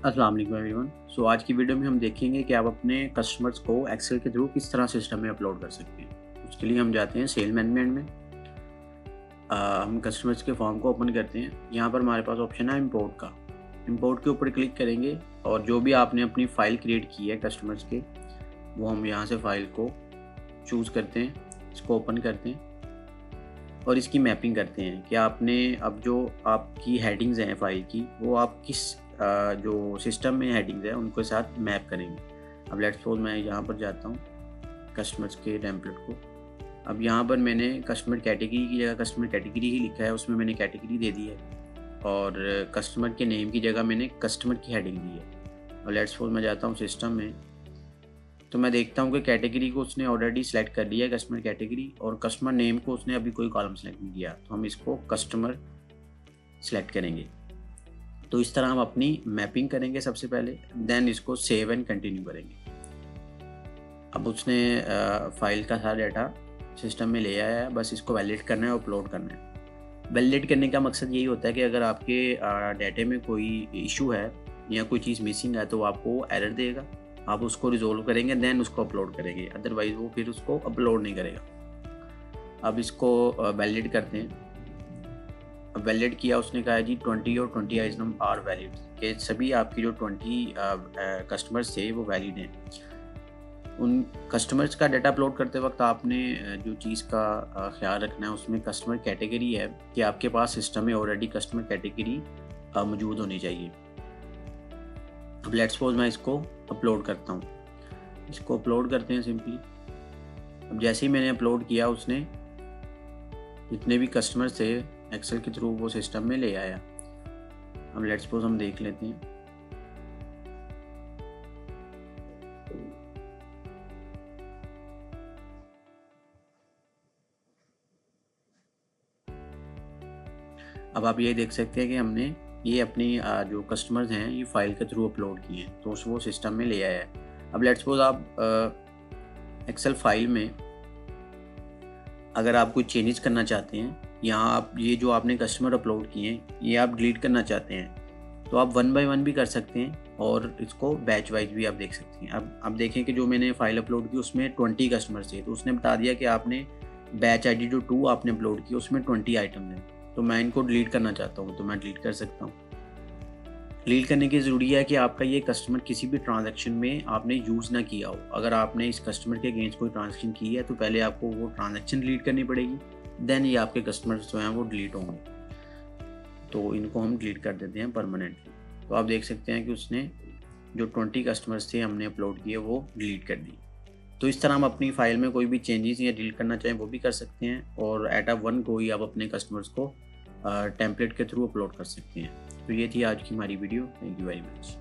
अस्सलाम वालेकुम एवरीवन। आज की वीडियो में हम देखेंगे कि आप अपने कस्टमर्स को एक्सेल के थ्रू किस तरह सिस्टम में अपलोड कर सकते हैं। उसके लिए हम जाते हैं सेल मैनेजमेंट में। हम कस्टमर्स के फॉर्म को ओपन करते हैं। यहाँ पर हमारे पास ऑप्शन है इंपोर्ट का। इंपोर्ट के ऊपर क्लिक करेंगे और जो भी आपने अपनी फ़ाइल क्रिएट की है कस्टमर्स के, वो हम यहाँ से फ़ाइल को चूज़ करते हैं, इसको ओपन करते हैं और इसकी मैपिंग करते हैं कि आपने अब जो आपकी हेडिंग्स हैं फ़ाइल की, वो आप किस जो सिस्टम में हेडिंग्स हैं उनके साथ मैप करेंगे। अब लेट्स सपोज़ मैं यहाँ पर जाता हूँ कस्टमर्स के टेम्पलेट को। अब यहाँ पर मैंने कस्टमर कैटेगरी की जगह कस्टमर कैटेगरी ही लिखा है, उसमें मैंने कैटेगरी दे दी है और कस्टमर के नेम की जगह मैंने कस्टमर की हेडिंग दी है। और लेट्स सपोज़ मैं जाता हूँ सिस्टम में, तो मैं देखता हूँ कि कैटेगरी को उसने ऑलरेडी सेलेक्ट कर लिया है कस्टमर कैटेगरी, और कस्टमर नेम को उसने अभी कोई कॉलम सेलेक्ट नहीं किया, तो हम इसको कस्टमर सेलेक्ट करेंगे। तो इस तरह हम अपनी मैपिंग करेंगे सबसे पहले, देन इसको सेव एंड कंटिन्यू करेंगे। अब उसने फाइल का सारा डाटा सिस्टम में ले आया है, बस इसको वैलिडेट करना है और अपलोड करना है। वैलिडेट करने का मकसद यही होता है कि अगर आपके डाटे में कोई इशू है या कोई चीज़ मिसिंग है तो वो आपको एरर देगा, आप उसको रिजोल्व करेंगे, देन उसको अपलोड करेंगे, अदरवाइज़ वो फिर उसको अपलोड नहीं करेगा। अब इसको वैलिडेट करते हैं। अब वैलिड किया, उसने कहा है जी 20 और 20 आइटम आर वैलिड, कि सभी आपकी जो 20 कस्टमर्स थे वो वैलिड हैं। उन कस्टमर्स का डाटा अपलोड करते वक्त आपने जो चीज़ का ख्याल रखना है उसमें कस्टमर कैटेगरी है कि आपके पास सिस्टम में ऑलरेडी कस्टमर कैटेगरी मौजूद होनी चाहिए। अब लेट्स सपोज मैं इसको अपलोड करता हूँ, इसको अपलोड करते हैं सिंपली। अब जैसे ही मैंने अपलोड किया, उसने जितने भी कस्टमर्स थे एक्सेल के थ्रू वो सिस्टम में ले आया। अब लेट्स सपोज हम देख लेते हैं। अब आप ये देख सकते हैं कि हमने ये अपनी जो कस्टमर्स हैं ये फाइल के थ्रू अपलोड किए हैं, तो वो सिस्टम में ले आया है। अब लेट्स सपोज आप एक्सेल फाइल में अगर आप कोई चेंजेस करना चाहते हैं, यहाँ आप ये जो आपने कस्टमर अपलोड किए हैं ये आप डिलीट करना चाहते हैं, तो आप 1 बाय 1 भी कर सकते हैं और इसको बैच वाइज भी आप देख सकते हैं। अब आप देखें कि जो मैंने फ़ाइल अपलोड की उसमें 20 कस्टमर्स थे, तो उसने बता दिया कि आपने बैच आईडी जो 2 आपने अपलोड की उसमें 20 आइटम हैं, तो मैं इनको डिलीट करना चाहता हूँ, तो मैं डिलीट कर सकता हूँ। डिलीट करने की ज़रूरी है कि आपका ये कस्टमर किसी भी ट्रांजैक्शन में आपने यूज़ ना किया हो। अगर आपने इस कस्टमर के अगेंस्ट कोई ट्रांजैक्शन की है तो पहले आपको वो ट्रांजैक्शन डिलीट करनी पड़ेगी, देन ये आपके कस्टमर्स जो हैं वो डिलीट होंगे। तो इनको हम डिलीट कर देते हैं परमानेंटली। तो आप देख सकते हैं कि उसने जो 20 कस्टमर्स थे हमने अपलोड किए वो डिलीट कर दिए। तो इस तरह हम अपनी फ़ाइल में कोई भी चेंजेस या डिलीट करना चाहें वो भी कर सकते हैं, और एट अ वन को ही आप अपने कस्टमर्स को टेम्पलेट के थ्रू अपलोड कर सकते हैं। तो ये थी आज की हमारी video. Thank you very much.